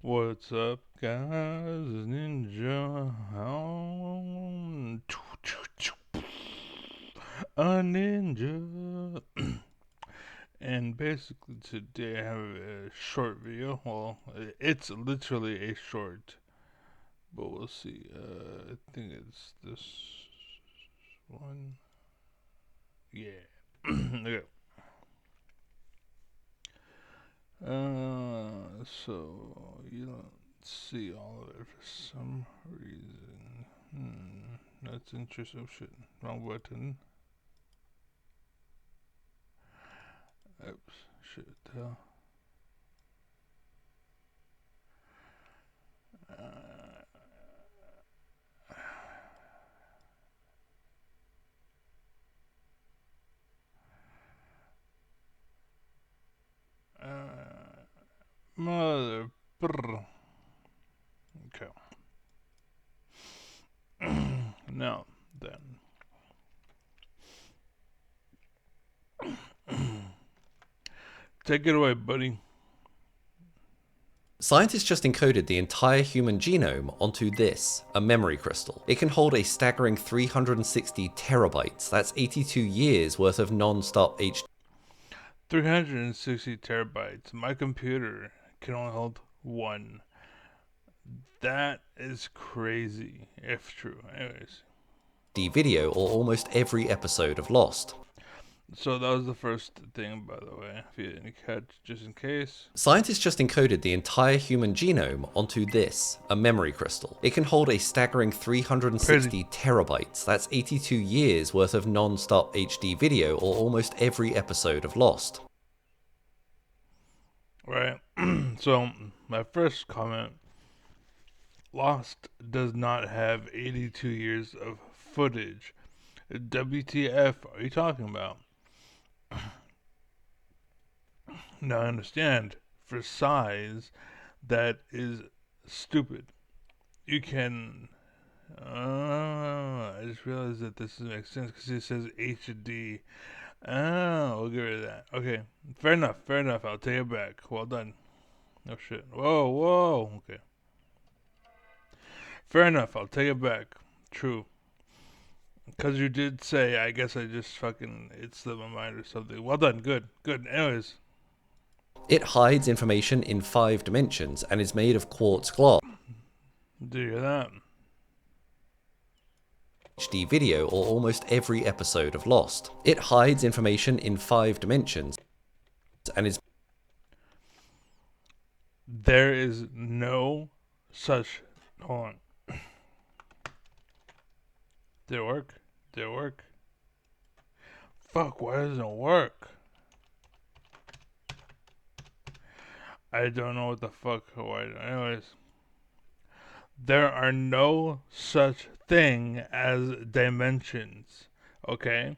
What's up, guys? It's Ninja. A ninja. And basically, today I have a short video. Well, it's literally a short, but we'll see. I think it's this one. Yeah. Okay. So you don't see all of it for some reason. That's interesting. Oh shit, wrong button. Oops, shit, hell. Uh, Mother. Brr. Okay. Now then. Take it away, buddy. Scientists just encoded the entire human genome onto this, a memory crystal. It can hold a staggering 360 terabytes, that's 82 years worth of non-stop HD 360 terabytes. My computer can only hold one. That is crazy, if true. Anyways. video or almost every episode of Lost. So that was the first thing, by the way, if you didn't catch, just in case. Scientists just encoded the entire human genome onto this, a memory crystal. It can hold a staggering 360 terabytes, that's 82 years worth of non-stop HD video or almost every episode of Lost. Right. So, my first comment, Lost does not have 82 years of footage. WTF are you talking about? Now, I understand, for size, that is stupid. You can. I just realized that this makes sense because it says HD. Oh, we'll get rid of that. Okay, fair enough, fair enough. I'll take it back. Well done. Oh shit. Whoa, whoa. Okay. Fair enough. I'll take it back. True. Because you did say, I guess I just fucking, it slipped my mind or something. Well done. Good. Good. Anyways. It hides information in 5 dimensions and is made of quartz glass. Do you hear that? HD video or almost every episode of Lost. It hides information in 5 dimensions and is There is no such. Hold on. Did it work? Did it work? Fuck, why doesn't it work? I don't know what the fuck. Why? Anyways. There are no such thing as dimensions. Okay?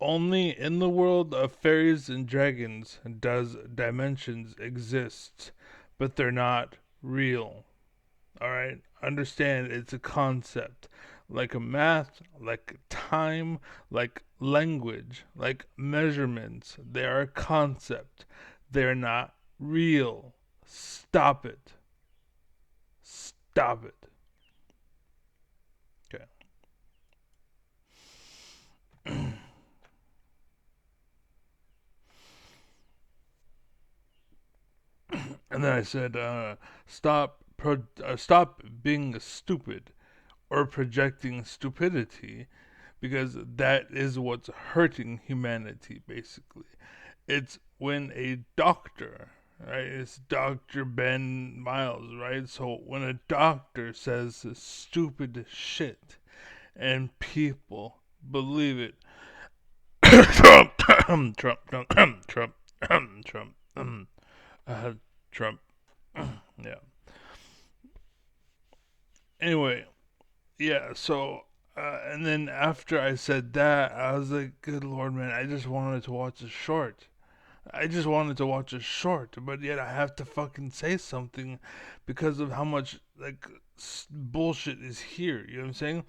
Only in the world of fairies and dragons does dimensions exist, but they're not real. Alright? Understand it's a concept. Like a math, like time, like language, like measurements. They are a concept. They're not real. Stop it. Stop it. Okay. And then I said, stop being stupid or projecting stupidity, because that is what's hurting humanity. Basically, it's when a doctor, right? It's Dr. Ben Miles, right? So when a doctor says stupid shit and people believe it, Trump, Trump, Trump, Trump, Trump, Trump, yeah. Anyway, yeah. So, and then after I said that, I was like, "Good Lord, man! I just wanted to watch a short. I just wanted to watch a short, but yet I have to fucking say something because of how much like bullshit is here." You know what I'm saying?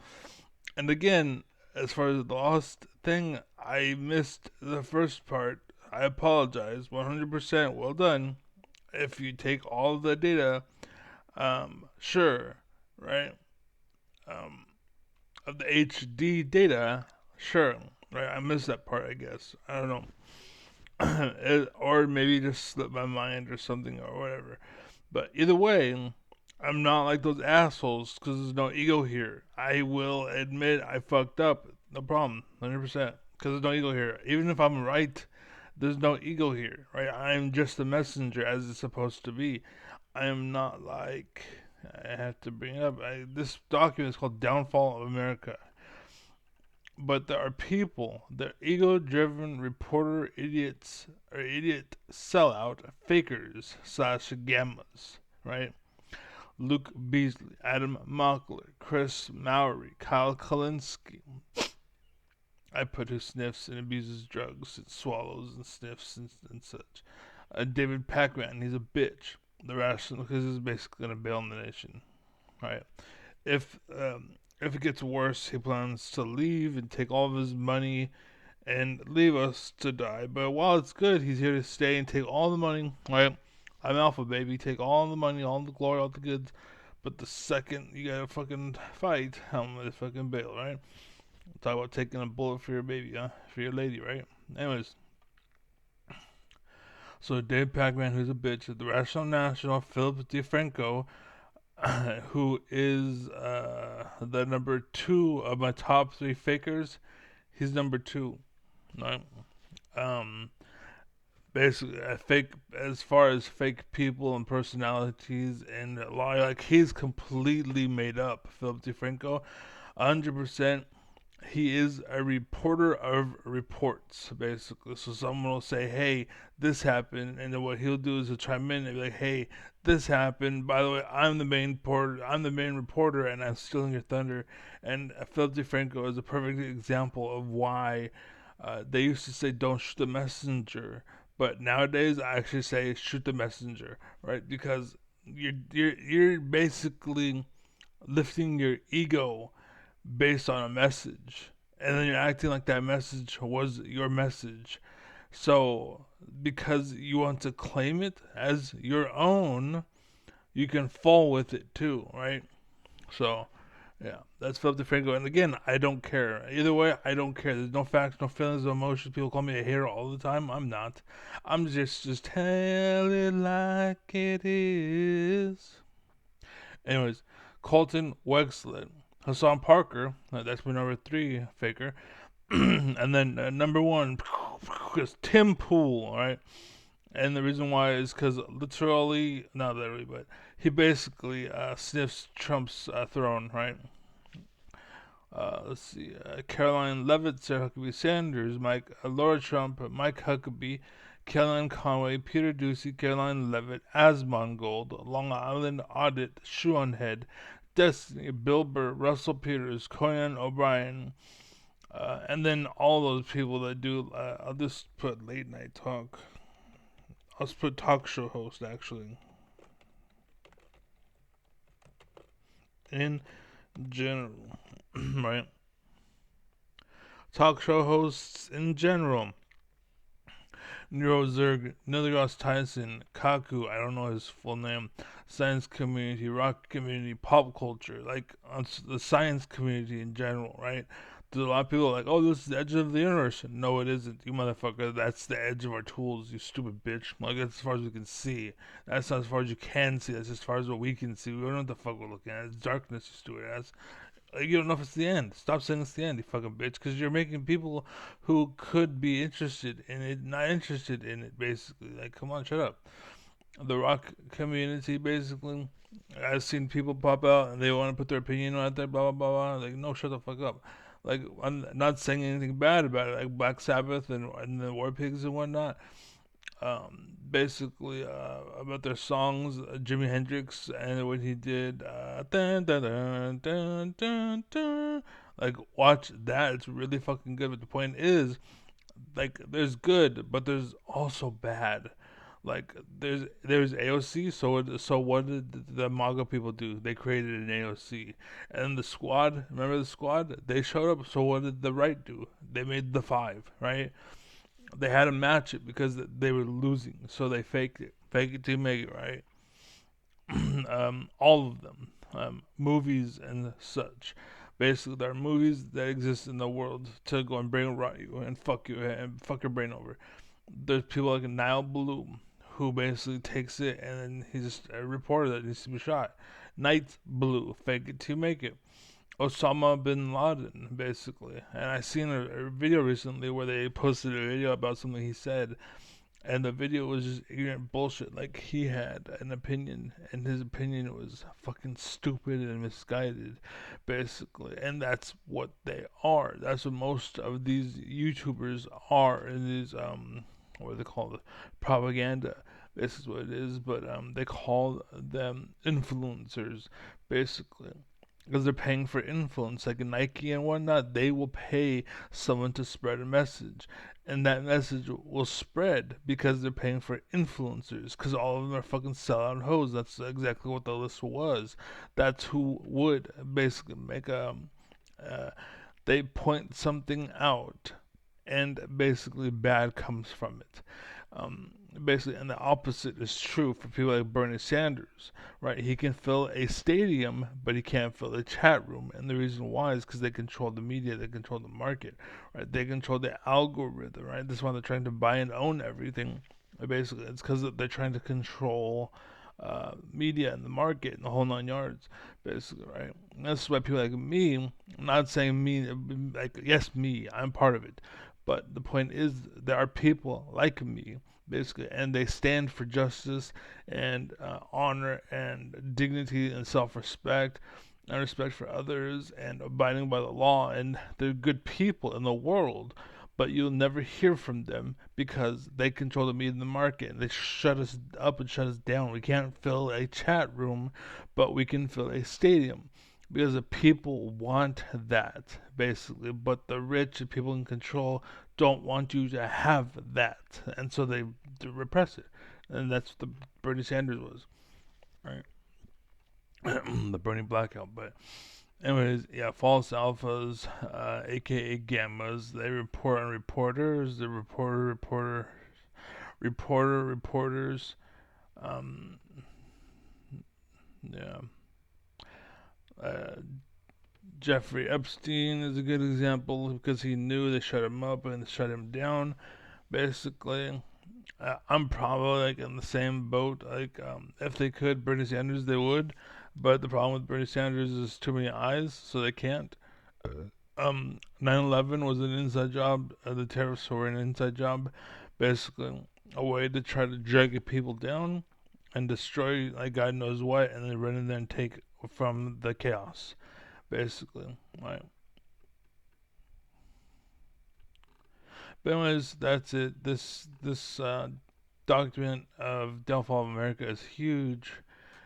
And again, as far as the Lost thing, I missed the first part. I apologize, 100%. Well done. if you take all the data, sure, right? Um, of the HD data, sure, right? I missed that part, I guess. I don't know. Or maybe just slipped my mind or something or whatever. But either way, I'm not like those assholes because there's no ego here. I will admit I fucked up. No problem. 100%. Because there's no ego here. Even if I'm right, there's no ego here, right? I'm just a messenger as it's supposed to be. I am not like. I have to bring it up. This document is called Downfall of America. But there are people, they're ego driven reporter idiots or idiot sellout fakers slash gammas, right? Luke Beasley, Adam Mockler, Chris Mowry, Kyle Kalinske. I put who sniffs and abuses drugs and swallows and sniffs and such. David Pacman, he's a bitch. The rational, because he's basically gonna bail on the nation, right? If it gets worse, he plans to leave and take all of his money and leave us to die. But while it's good, he's here to stay and take all the money. Right? I'm Alpha, baby. Take all the money, all the glory, all the goods. But the second you gotta fucking fight, I'm gonna fucking bail, right? Talk about taking a bullet for your baby, huh? For your lady, right? Anyways, so Dave Pacman, who's a bitch, the Rational National, Philip DeFranco, who is the number two of my top three fakers. He's number two, right? Um, Basically, fake as far as fake people and personalities and lie, like he's completely made up. Philip DeFranco, 100%. He is a reporter of reports, basically. So someone will say, "Hey, this happened," and then what he'll do is he'll chime in and be like, "Hey, this happened. By the way, I'm the main reporter, and I'm stealing your thunder." And Philip DeFranco is a perfect example of why they used to say, "Don't shoot the messenger," but nowadays I actually say, "Shoot the messenger," right? Because you're basically lifting your ego based on a message. And then you're acting like that message was your message. So, because you want to claim it as your own, you can fall with it too, right? So, yeah, that's Philip DeFranco. And again, I don't care. Either way, I don't care. There's no facts, no feelings, no emotions. People call me a hater all the time. I'm not. I'm just tell it like it is. Anyways, Colton Wexler, Hassan Parker, that's my number three faker, and then number one is Tim Pool, right? And the reason why is because literally, not literally, but he basically sniffs Trump's throne, right? Let's see, Caroline Levitt, Sarah Huckabee Sanders, Laura Trump, Mike Huckabee, Kellyanne Conway, Peter Ducey, Caroline Levitt, Asmongold, Long Island Audit, Shoe Head, Destiny, Bill Burr, Russell Peters, Conan O'Brien, and then all those people that do. I'll just put late night talk. I'll just put talk show host actually. In general, right? Talk show hosts in general. Neurozerg, Neil deGrasse Tyson, Kaku, I don't know his full name, science community, rock community, pop culture, like the science community in general, right? There's a lot of people like, oh, this is the edge of the universe. No, it isn't. You motherfucker, that's the edge of our tools, you stupid bitch. Like, that's as far as we can see. That's not as far as you can see. That's as far as what we can see. We don't know what the fuck we're looking at. It's darkness, you stupid ass. Like, you don't know if it's the end. Stop saying it's the end, you fucking bitch, because you're making people who could be interested in it not interested in it. Basically, like, come on, shut up. The rock community, basically, I've seen people pop out and they want to put their opinion on it. There, blah blah blah blah. Like, no, shut the fuck up. Like, I'm not saying anything bad about it, like Black Sabbath and the War Pigs and whatnot. Basically about their songs, Jimi Hendrix and what he did, dun, dun, dun, dun, dun, dun. Like, watch that, it's really fucking good. But the point is, like, there's good, but there's also bad. Like, there's AOC. So what did the MAGA people do? They created an AOC, and the squad. Remember the squad? They showed up. So what did the right do? They made the five, right? They had to match it because they were losing, so they faked it. fake it till you make it, right? All of them, movies and such. Basically, there are movies that exist in the world to go and brain rot you and fuck you and fuck your brain over. There's people like Nile Bloom who basically takes it and then he's just a reporter that needs to be shot. Night Blue, fake it till you make it. Osama bin Laden, basically. And I seen a video recently where they posted a video about something he said, and the video was just ignorant bullshit. Like, he had an opinion, and his opinion was fucking stupid and misguided, basically. And that's what they are. That's what most of these YouTubers are in these what do they call it? Propaganda. This is what it is, but they call them influencers, basically, because they're paying for influence, like Nike and whatnot. They will pay someone to spread a message, and that message will spread because they're paying for influencers. Because all of them are fucking sellout hoes. That's exactly what the list was. That's who would basically make uh, they point something out, and basically bad comes from it. Um, Basically, and the opposite is true for people like Bernie Sanders, right? He can fill a stadium, but he can't fill a chat room, and the reason why is because they control the media, they control the market, right? They control the algorithm, right? That's why they're trying to buy and own everything. Basically, it's because they're trying to control media and the market and the whole 9 yards, basically, right? And that's why people like me, I'm not saying me, like, yes, me, I'm part of it, but the point is, there are people like me, basically, and they stand for justice and honor and dignity and self-respect and respect for others and abiding by the law, and they're good people in the world, but you'll never hear from them because they control the media and the market, and they shut us up and shut us down. We can't fill a chat room, but we can fill a stadium because the people want that, basically, but the rich and people in control don't want you to have that, and so they repress it, and that's what the Bernie Sanders was, right? The Bernie blackout. But anyways, yeah, false alphas, aka gammas, they report on reporters. The reporters. Um, yeah. Uh, Jeffrey Epstein is a good example because he knew they shut him up and shut him down. Basically, I'm probably like in the same boat. Like, if they could, Bernie Sanders, they would. But the problem with Bernie Sanders is too many eyes, so they can't. 9/11 was an inside job. The tariffs were an inside job, basically a way to try to drag people down and destroy, like, God knows what, and then run in there and take from the chaos, basically. Right. But anyways, that's it. This document of downfall of America is huge.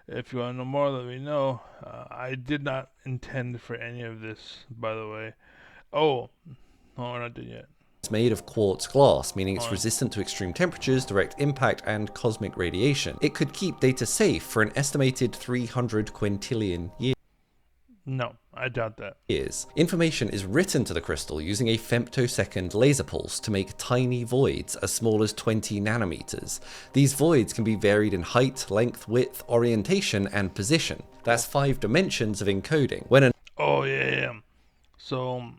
If you want to know more, let me know. I did not intend for any of this, by the way. Oh, no, we're not done yet. It's made of quartz glass, meaning it's Hold on. resistant to extreme temperatures, direct impact, and cosmic radiation. It could keep data safe for an estimated 300 quintillion No, I doubt that. years. Information is written to the crystal using a femtosecond laser pulse to make tiny voids as small as 20 nanometers. These voids can be varied in height, length, width, orientation, and position. That's 5 dimensions of encoding. When an Oh, yeah, yeah. So,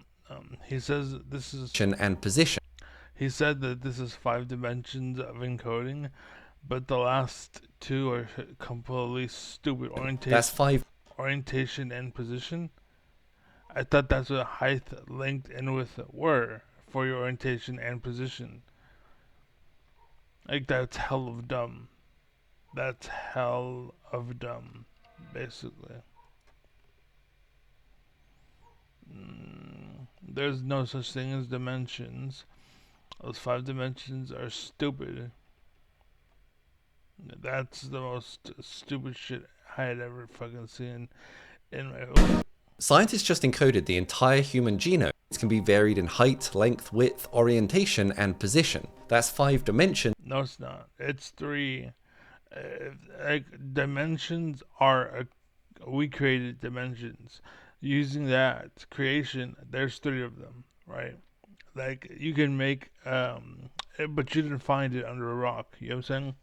he says this is. and position He said that this is 5 dimensions of encoding, but the last two are completely stupid. that's 5 Orientation and position. I thought that's what height, length, and width were for your orientation and position. Like, that's hell of dumb. That's hell of dumb, basically. There's no such thing as dimensions. Those 5 dimensions are stupid. That's the most stupid shit I had ever fucking seen in my whole. Scientists just encoded the entire human genome. It can be varied in height, length, width, orientation, and position. That's 5 dimensions No, it's not. It's three. Like, dimensions are we created dimensions. Using that creation, there's three of them, right? Like, you can make but you didn't find it under a rock. You know what I'm saying?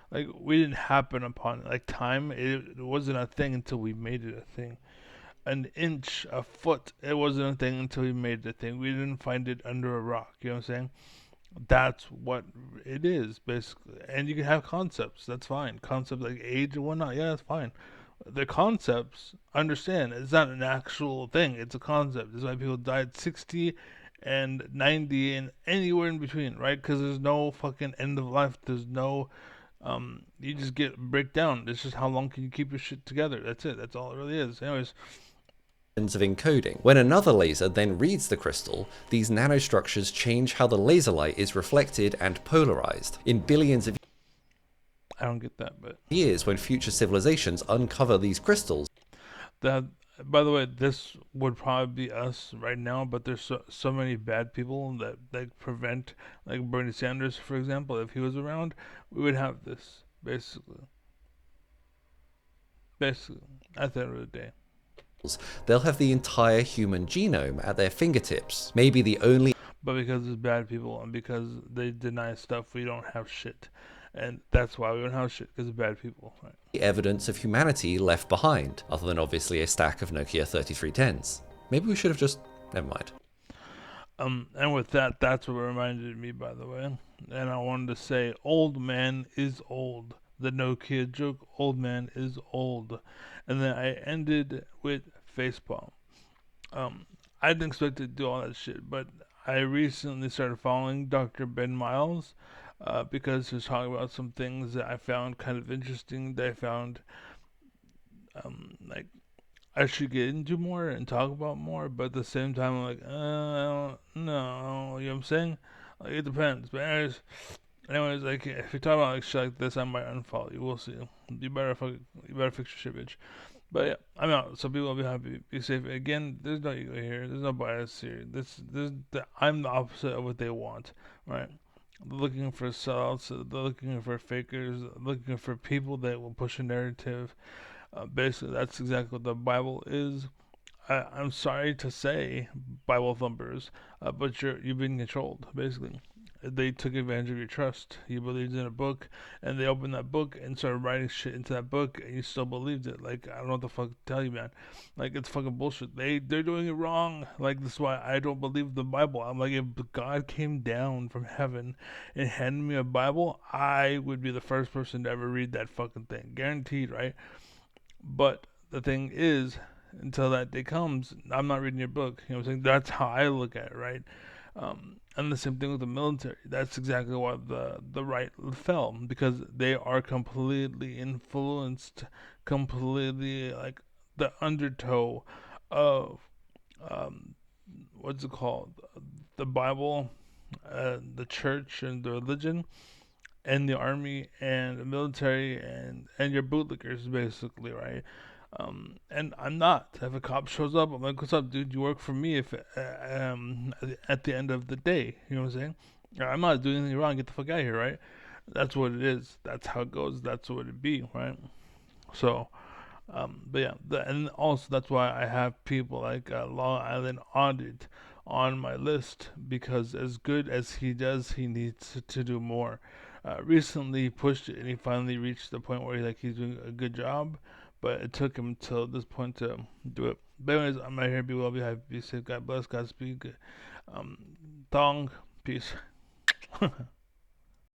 Like we didn't happen upon it. Like time, it wasn't a thing until we made it a thing. An inch, a foot, it wasn't a thing until we made it a thing. We didn't find it under a rock. You know what I'm saying? That's what it is basically. And you can have concepts. That's fine. Concepts like age and whatnot. Yeah, that's fine. The concepts, understand, it's not an actual thing. It's a concept. That's why people die at 60 and 90 and anywhere in between, right? Because there's no fucking end of life. There's no you just get break down. It's just how long can you keep your shit together. That's it. That's all it really is. Anyways, of encoding. When another laser then reads the crystal, these nanostructures change how the laser light is reflected and polarized. In billions of I don't get that, but years, when future civilizations uncover these crystals, that. By the way, this would probably be us right now, but there's so many bad people that prevent, like Bernie Sanders, for example. If he was around, we would have this basically. Basically, at the end of the day. they'll have the entire human genome at their fingertips. Maybe the only But because it's bad people and because they deny stuff, we don't have shit. And that's why we don't have shit, because of bad people. Right? evidence of humanity left behind, other than obviously a stack of Nokia 3310s. Maybe we should have just... never mind. And with that, that's what reminded me, by the way. And I wanted to say, old man is old. The Nokia joke, old man is old. And then I ended with facepalm. I didn't expect to do all that shit, but I recently started following Dr. Ben Miles because he was talking about some things that I found kind of interesting. That I found like I should get into more and talk about more, but at the same time, I'm like, I don't know. You know what I'm saying? Like, it depends. But anyways, like if you talk about like shit like this, I might unfollow you. We'll see. You better fix your shit, bitch. But yeah, I'm out. So people will be happy. Be safe. Again, there's no ego here. There's no bias here. I'm the opposite of what they want. Right? They're looking for sellouts. They're looking for fakers. Looking for people that will push a narrative. Basically, that's exactly what the Bible is. I'm sorry to say, Bible thumpers, but you've been controlled. Basically, they took advantage of your trust. You believed in a book, and they opened that book and started writing shit into that book, and you still believed it. Like I don't know what the fuck to tell you, man. Like it's fucking bullshit. They're doing it wrong. Like this is why I don't believe the Bible. I'm like, if God came down from heaven and handed me a Bible, I would be the first person to ever read that fucking thing, guaranteed, right? But the thing is, until that day comes, I'm not reading your book. You know what I'm saying? That's how I look at it, right? And the same thing with the military. That's exactly why the right fell, because they are completely influenced, completely like the undertow of um, what's it called? The Bible, the church, and the religion, and the army, and the military, and your bootlickers, basically, right? And I'm not. If a cop shows up, I'm like, "What's up, dude? You work for me." If at the end of the day, you know what I'm saying? I'm not doing anything wrong. Get the fuck out of here, right? That's what it is. That's how it goes. That's what it be, right? So, but yeah, and also that's why I have people like Long Island Audit on my list, because as good as he does, he needs to do more. Recently, he pushed it and he finally reached the point where he's doing a good job, but it took him till this point to do it. But anyways, I'm right here. Be well, be happy, be safe. God bless. Godspeed. Thong. Peace.